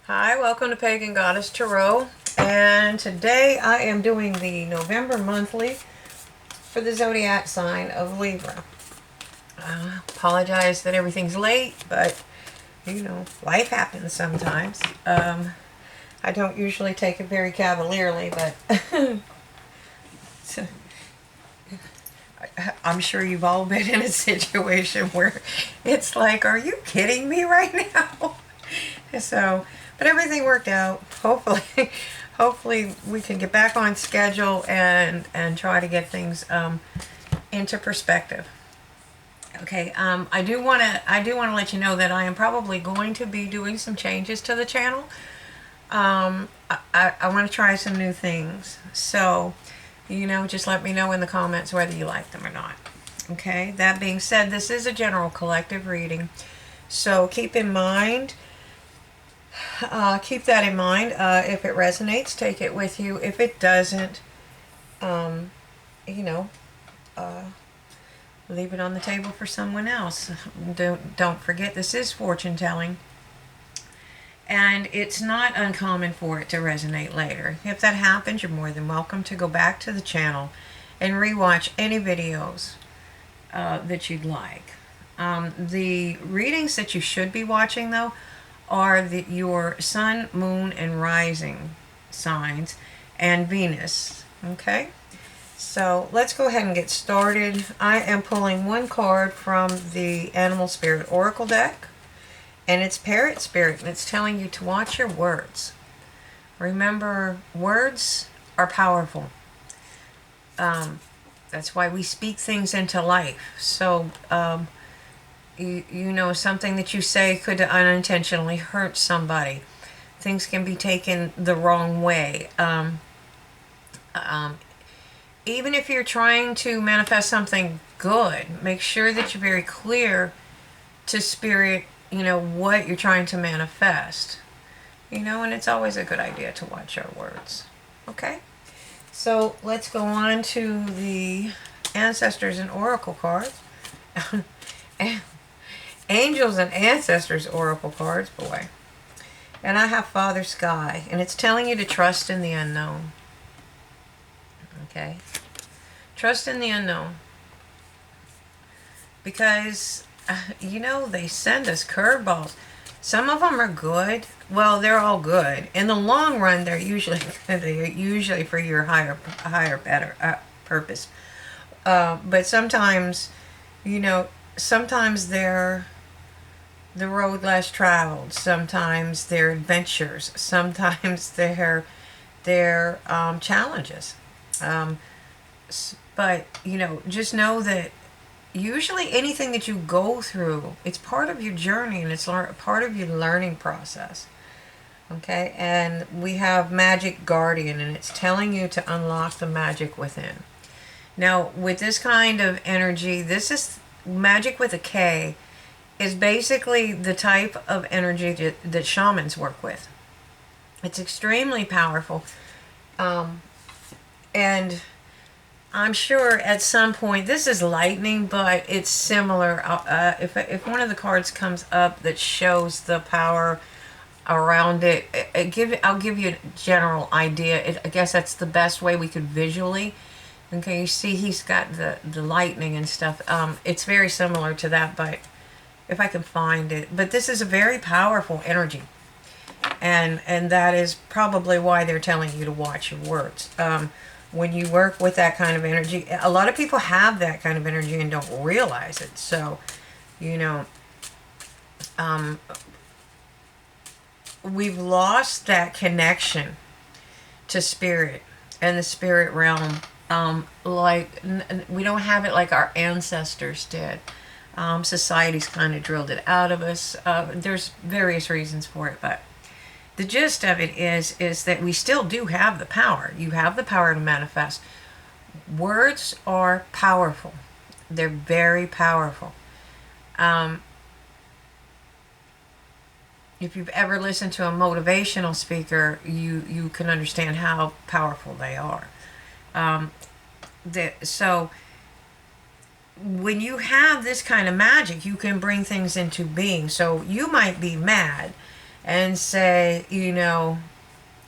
Hi, welcome to Pagan Goddess Tarot, and today I am doing the November monthly for the zodiac sign of Libra. Apologize that everything's late, but life happens sometimes. I don't usually take it very cavalierly, but I'm sure you've all been in a situation where it's like, are you kidding me right now? So, but everything worked out. Hopefully, hopefully we can get back on schedule and try to get things into perspective. Okay, I do want to let you know that I am probably going to be doing some changes to the channel. I want to try some new things. So, just let me know in the comments whether you like them or not. Okay, that being said, this is a general collective reading. So keep in mind, keep that in mind. If it resonates, take it with you. If it doesn't, you know, leave it on the table for someone else. Don't forget, this is fortune telling. And it's not uncommon for it to resonate later. If that happens, you're more than welcome to go back to the channel and rewatch any videos that you'd like. The readings that you should be watching, though, are your sun, moon, and rising signs and Venus. Okay? So let's go ahead and get started. I am pulling one card from the Animal Spirit Oracle deck. And it's Parrot Spirit, and it's telling you to watch your words. Remember, words are powerful. That's why we speak things into life. So, something that you say could unintentionally hurt somebody. Things can be taken the wrong way. Even if you're trying to manifest something good, make sure that you're very clear to Spirit, what you're trying to manifest. And it's always a good idea to watch our words. Okay? So let's go on to the Ancestors and Oracle cards. Angels and Ancestors Oracle cards, boy. And I have Father Sky, and it's telling you to trust in the unknown. Okay? Trust in the unknown. Because they send us curveballs. Some of them are good. Well, they're all good. In the long run, they're usually for your higher, better purpose. But sometimes, sometimes they're the road less traveled. Sometimes they're adventures. Sometimes they're challenges. But just know that usually anything that you go through, it's part of your journey and it's part of your learning process. Okay, and we have Magic Guardian, and it's telling you to unlock the magic within. Now, with this kind of energy, this is magic with a K, is basically the type of energy that shamans work with. It's extremely powerful. And I'm sure at some point, this is lightning, but it's similar. If one of the cards comes up that shows the power around it, I'll give you a general idea. I guess that's the best way we could visually. Okay, you see he's got the lightning and stuff. It's very similar to that, but if I can find it. But this is a very powerful energy. And that is probably why they're telling you to watch your words. When you work with that kind of energy, a lot of people have that kind of energy and don't realize it. So, we've lost that connection to spirit and the spirit realm. We don't have it like our ancestors did. Society's kind of drilled it out of us. There's various reasons for it, but the gist of it is that we still do have the power. You have the power to manifest. Words are powerful. They're very powerful. If you've ever listened to a motivational speaker, you can understand how powerful they are. So when you have this kind of magic, you can bring things into being. So you might be mad and say, you know,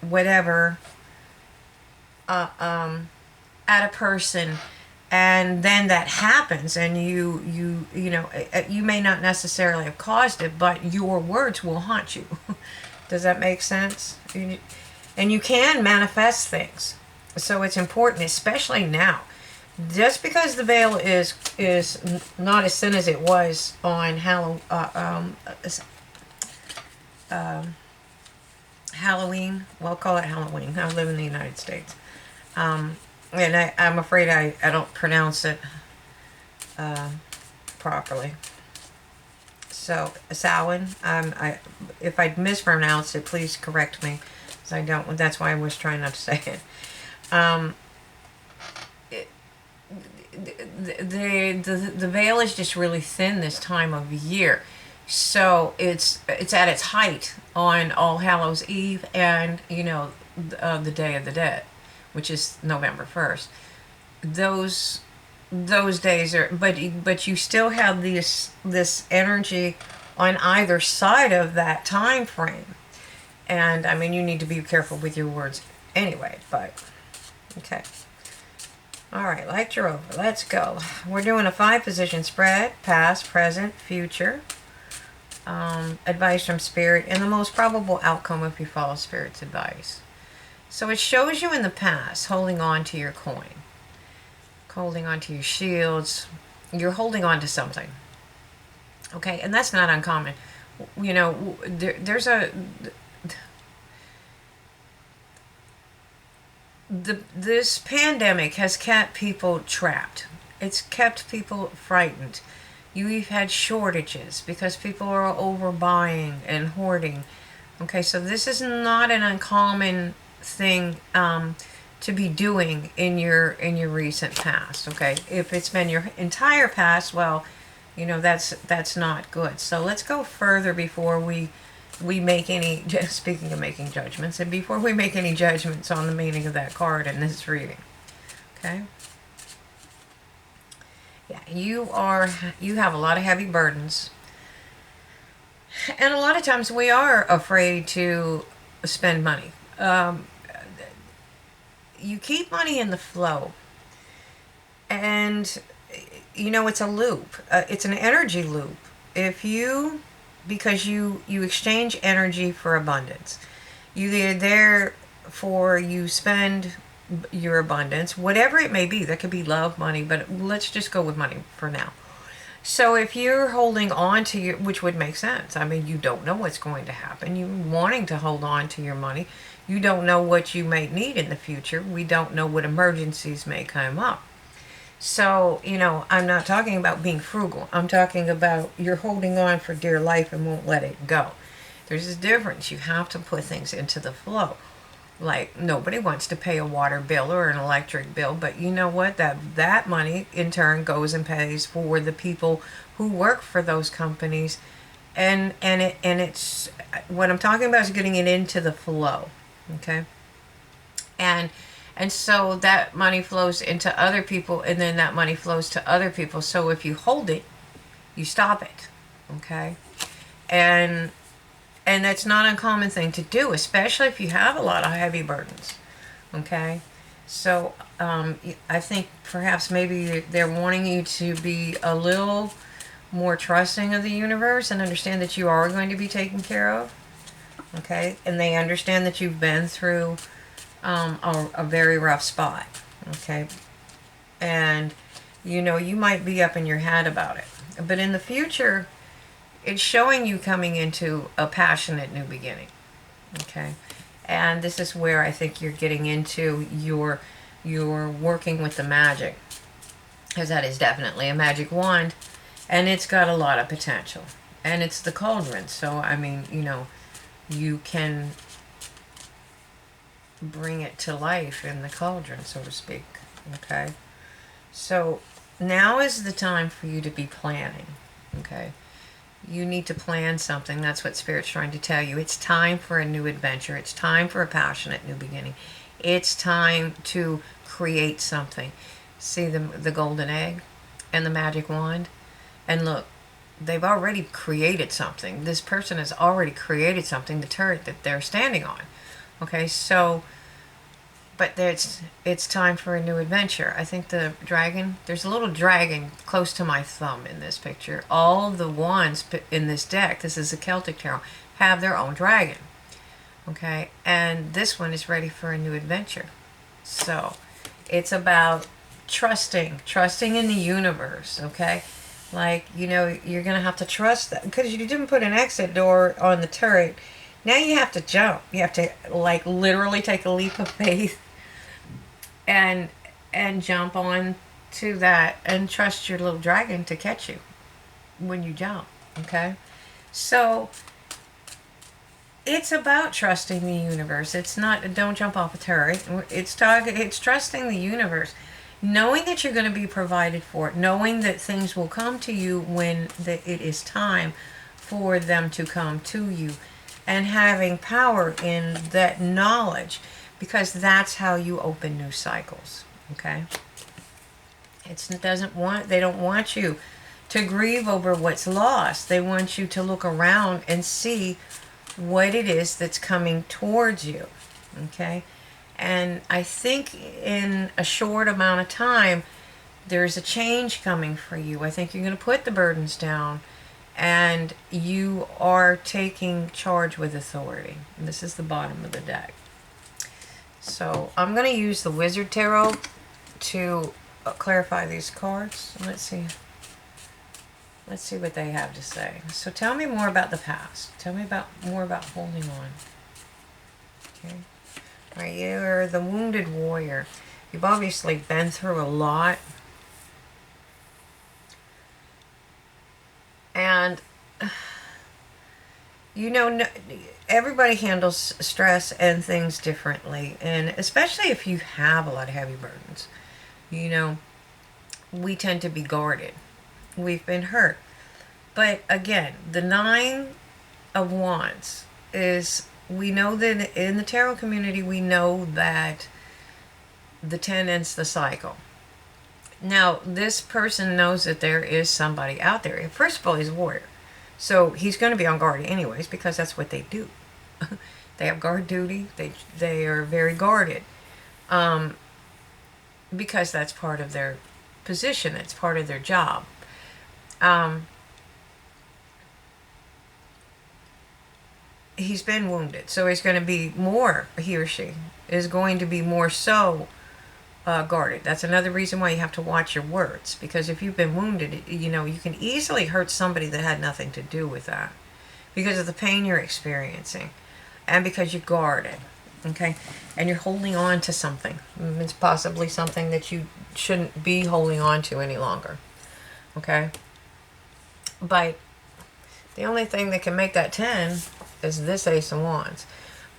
whatever, at a person, and then that happens, and you know, you may not necessarily have caused it, but your words will haunt you. Does that make sense? And you can manifest things, so it's important, especially now. Just because the veil is not as thin as it was on Halloween. Well, call it Halloween. I live in the United States. And I'm afraid I don't pronounce it properly. So, Samhain. If I mispronounce it, please correct me, because I don't. That's why I was trying not to say it. Um, the veil is just really thin this time of year, so it's at its height on All Hallows Eve, and you know, the Day of the Dead, which is November 1st. Those days are, but you still have this energy on either side of that time frame, and I mean, you need to be careful with your words anyway. But okay. All right, lecture over. Let's go. We're doing a 5-position spread: past, present, future. Advice from Spirit, and the most probable outcome if you follow Spirit's advice. So it shows you in the past holding on to your coin, holding on to your shields. You're holding on to something. Okay, and that's not uncommon. You know, there's a... This pandemic has kept people trapped. It's kept people frightened. You've had shortages because people are overbuying and hoarding. Okay, so this is not an uncommon thing to be doing in your recent past. Okay, if it's been your entire past, well, you know, that's not good. So let's go further before we make any, speaking of making judgments, and before we make any judgments on the meaning of that card in this reading. Okay. Yeah, you have a lot of heavy burdens, and a lot of times we are afraid to spend money. You keep money in the flow, and you know, it's a loop. It's an energy loop. Because you exchange energy for abundance. Therefore you spend your abundance, whatever it may be. That could be love, money, but let's just go with money for now. So if you're holding on to your, which would make sense. I mean, you don't know what's going to happen. You're wanting to hold on to your money. You don't know what you may need in the future. We don't know what emergencies may come up. So, you know, I'm not talking about being frugal. I'm talking about you're holding on for dear life and won't let it go. There's a difference. You have to put things into the flow. Like, nobody wants to pay a water bill or an electric bill, but you know what? That money in turn goes and pays for the people who work for those companies. And it's what I'm talking about is getting it into the flow. Okay? And so that money flows into other people, and then that money flows to other people. So if you hold it, you stop it. Okay? And that's not an uncommon thing to do, especially if you have a lot of heavy burdens. Okay? So I think perhaps maybe they're wanting you to be a little more trusting of the universe and understand that you are going to be taken care of. Okay? And they understand that you've been through a very rough spot. Okay? And, you know, you might be up in your head about it. But in the future, it's showing you coming into a passionate new beginning. Okay? And this is where I think you're getting into your working with the magic. Because that is definitely a magic wand. And it's got a lot of potential. And it's the cauldron. So, I mean, you know, you can bring it to life in the cauldron, so to speak. Okay? So, now is the time for you to be planning. Okay? You need to plan something. That's what Spirit's trying to tell you. It's time for a new adventure. It's time for a passionate new beginning. It's time to create something. See the golden egg and the magic wand? And look, they've already created something. This person has already created something, the turret that they're standing on. Okay, so, but it's time for a new adventure. I think the dragon, there's a little dragon close to my thumb in this picture. All of the wands in this deck, this is a Celtic tarot, have their own dragon. Okay, and this one is ready for a new adventure. So it's about trusting in the universe. Okay, like, you know, you're gonna have to trust that, because you didn't put an exit door on the turret. Now you have to jump. You have to, like, literally take a leap of faith and jump on to that and trust your little dragon to catch you when you jump. Okay, so it's about trusting the universe. It's not, don't jump off a turret. It's trusting the universe, knowing that you're going to be provided for, knowing that things will come to you when it is time for them to come to you, and having power in that knowledge, because that's how you open new cycles. Okay, they don't want you to grieve over what's lost. They want you to look around and see what it is that's coming towards you. Okay, and I think in a short amount of time there's a change coming for you. I think you're going to put the burdens down, and you are taking charge with authority. And this is the bottom of the deck. So I'm going to use the Wizard Tarot to clarify these cards. Let's see what they have to say. So tell me more about the past. Tell me more about holding on. Okay. All right, you're the wounded warrior. You've obviously been through a lot. And, you know, everybody handles stress and things differently. And especially if you have a lot of heavy burdens. You know, we tend to be guarded. We've been hurt. But again, the Nine of Wands is, we know that in the tarot community, we know that the 10 ends the cycle. Now, this person knows that there is somebody out there. First of all, he's a warrior. So he's going to be on guard anyways, because that's what they do. They have guard duty. They are very guarded. Because that's part of their position. It's part of their job. He's been wounded, so he's going to be more, he or she is going to be more so guarded. That's another reason why you have to watch your words, because if you've been wounded, you know, you can easily hurt somebody that had nothing to do with that, because of the pain you're experiencing, and because you're guarded. Okay, and you're holding on to something. It's possibly something that you shouldn't be holding on to any longer. Okay, but the only thing that can make that 10 is this Ace of Wands.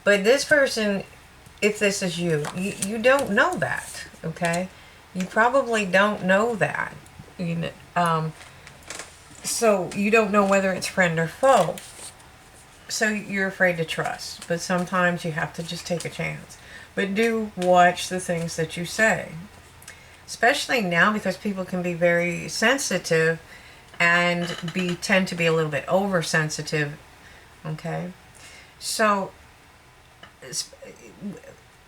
But this person, if this is you don't know that. Okay, you probably don't know that. You know, so you don't know whether it's friend or foe. So you're afraid to trust, but sometimes you have to just take a chance. But do watch the things that you say, especially now, because people can be very sensitive and tend to be a little bit oversensitive. Okay, so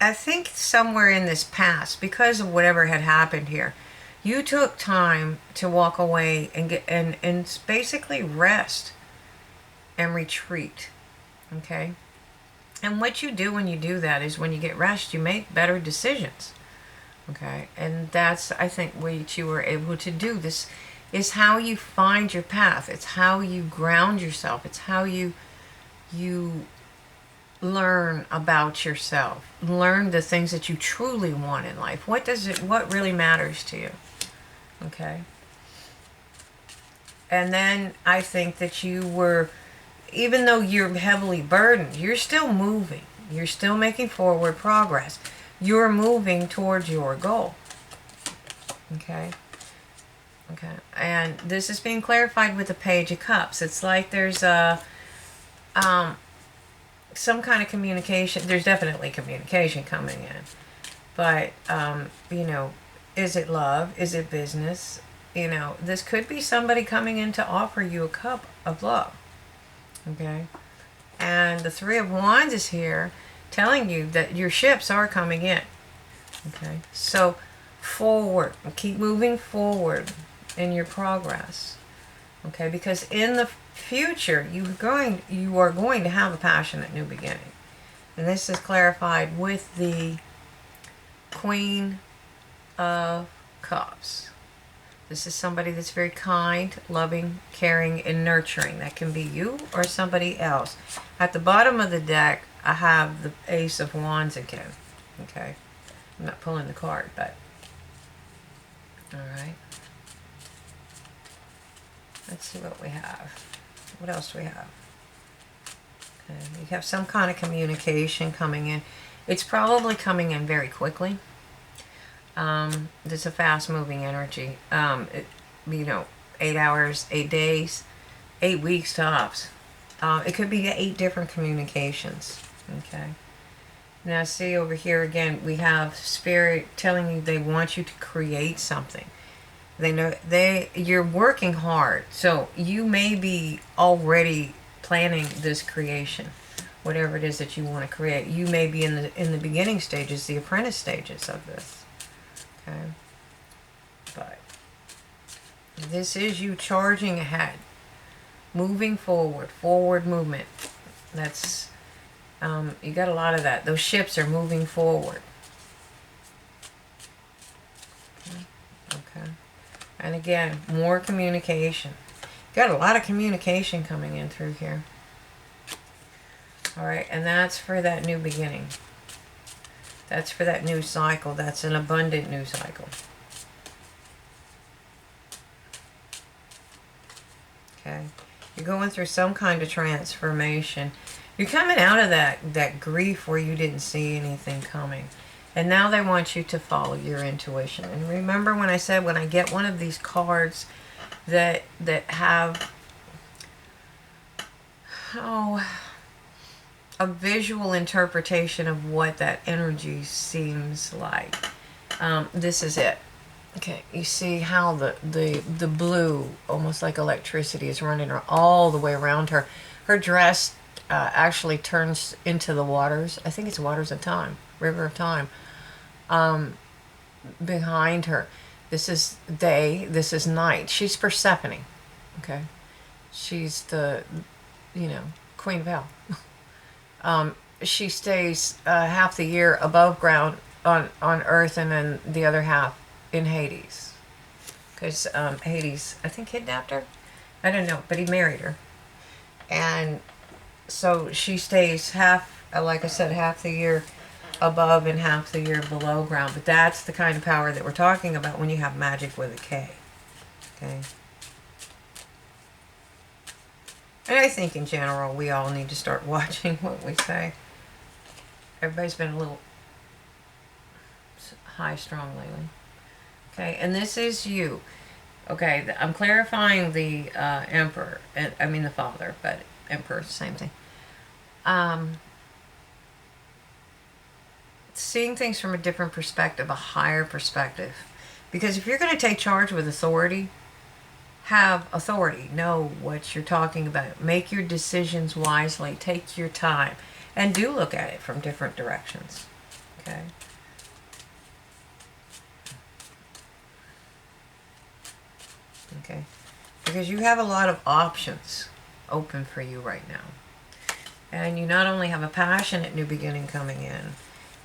I think somewhere in this past, because of whatever had happened here, you took time to walk away and get and basically rest and retreat. Okay, and what you do when you do that is, when you get rest, you make better decisions. Okay, and that's, I think, what you were able to do. This is how you find your path. It's how you ground yourself. It's how you learn about yourself. Learn the things that you truly want in life. What really matters to you? Okay. And then I think that you were, even though you're heavily burdened, you're still moving. You're still making forward progress. You're moving towards your goal. Okay. Okay. And this is being clarified with the Page of Cups. It's like there's some kind of communication. There's definitely communication coming in. But, you know, is it love? Is it business? you know, this could be somebody coming in to offer you a cup of love. Okay? And the Three of Wands is here telling you that your ships are coming in. Okay? So forward. Keep moving forward in your progress. Okay? Because in the future, you are going to have a passionate new beginning. And this is clarified with the Queen of Cups. This is somebody that's very kind, loving, caring, and nurturing. That can be you or somebody else. At the bottom of the deck, I have the Ace of Wands again. Okay? I'm not pulling the card, but... Alright. Let's see what we have. What else do we have? Okay, you have some kind of communication coming in. It's probably coming in very quickly. There's a fast-moving energy. 8 hours, 8 days, 8 weeks tops. It could be 8 different communications. Okay. Now, see over here again, we have Spirit telling you they want you to create something. They know you're working hard, so you may be already planning this creation, whatever it is that you want to create. You may be in the beginning stages, the apprentice stages of this. Okay, but this is you charging ahead, moving forward, forward movement. That's you got a lot of that. Those ships are moving forward. Okay, and again, more communication. Got a lot of communication coming in through here. All right, and that's for that new beginning. That's for that new cycle. That's an abundant new cycle. Okay. You're going through some kind of transformation. You're coming out of that grief where you didn't see anything coming. And now they want you to follow your intuition. And remember when I said when I get one of these cards that have a visual interpretation of what that energy seems like. This is it. Okay, you see how the blue, almost like electricity, is running all the way around her. Her dress actually turns into the waters. I think it's Waters of Time, River of Time. Behind her. This is day, this is night. She's Persephone. Okay? She's the, Queen of Hell. She stays half the year above ground on Earth, and then the other half in Hades. Because Hades, I think, kidnapped her. I don't know, but he married her. And so she stays like I said, half the year above and half the year below ground. But that's the kind of power that we're talking about when you have magic with a K. Okay? And I think in general, we all need to start watching what we say. Everybody's been a little high-strung lately. Okay, and this is you. Okay, I'm clarifying the Emperor. I mean the Father, but Emperor, same thing. Seeing things from a different perspective, a higher perspective. Because if you're going to take charge with authority, have authority. Know what you're talking about. Make your decisions wisely. Take your time. And do look at it from different directions. Okay? Okay? Because you have a lot of options open for you right now. And you not only have a passionate new beginning coming in,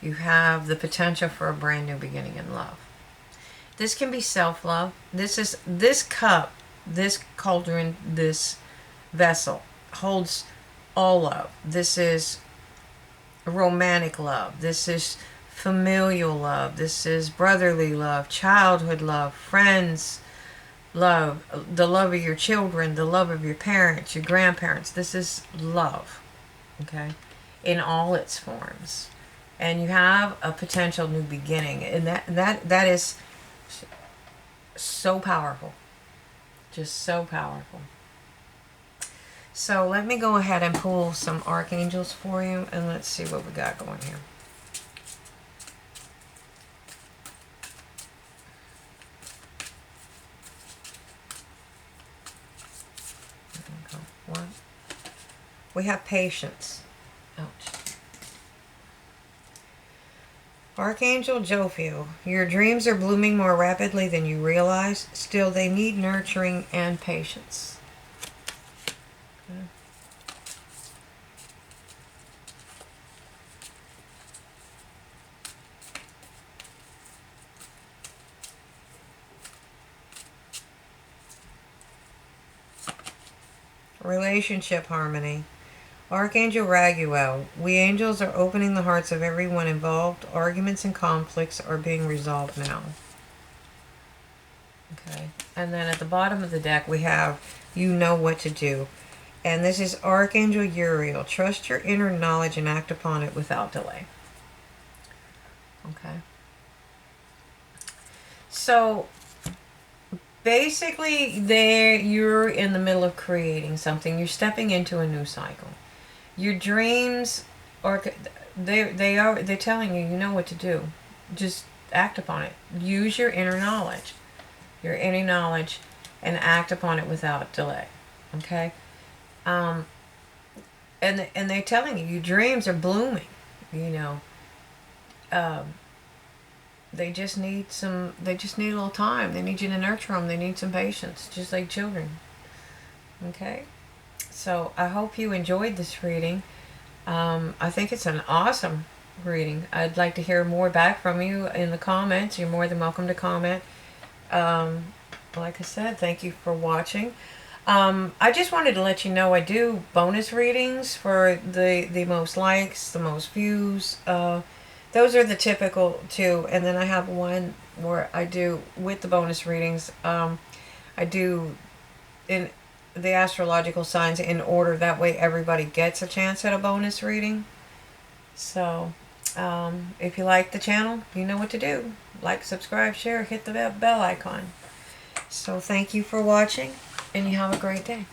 you have the potential for a brand new beginning in love. This can be self-love. This cup, this cauldron, this vessel holds all love. This is romantic love. This is familial love. This is brotherly love, childhood love, friends love, the love of your children, the love of your parents, your grandparents. This is love, okay, in all its forms. And you have a potential new beginning, and that is so powerful, just so powerful. So let me go ahead and pull some archangels for you, and let's see what we got going here. We have patience. Ouch. Archangel Jophiel, your dreams are blooming more rapidly than you realize. Still, they need nurturing and patience. Okay. Relationship harmony. Archangel Raguel, we angels are opening the hearts of everyone involved. Arguments and conflicts are being resolved now. Okay. And then at the bottom of the deck we have, you know what to do. And this is Archangel Uriel. Trust your inner knowledge and act upon it without delay. Okay. So basically you're in the middle of creating something. You're stepping into a new cycle. Your dreams are they're telling you know what to do. Just act upon it. Use your inner knowledge. Your inner knowledge and act upon it without delay. Okay? And they're telling you your dreams are blooming, you know. They just need a little time. They need you to nurture them. They need some patience, just like children. Okay? So I hope you enjoyed this reading. I think it's an awesome reading. I'd like to hear more back from you in the comments. You're more than welcome to comment. Like I said, thank you for watching. I just wanted to let you know I do bonus readings for the most likes, the most views. Those are the typical two. And then I have one where I do, with the bonus readings, I do in the astrological signs in order. That way everybody gets a chance at a bonus reading. So if you like the channel, you know what to do. Like, subscribe, share, hit the bell icon. So thank you for watching, and you have a great day.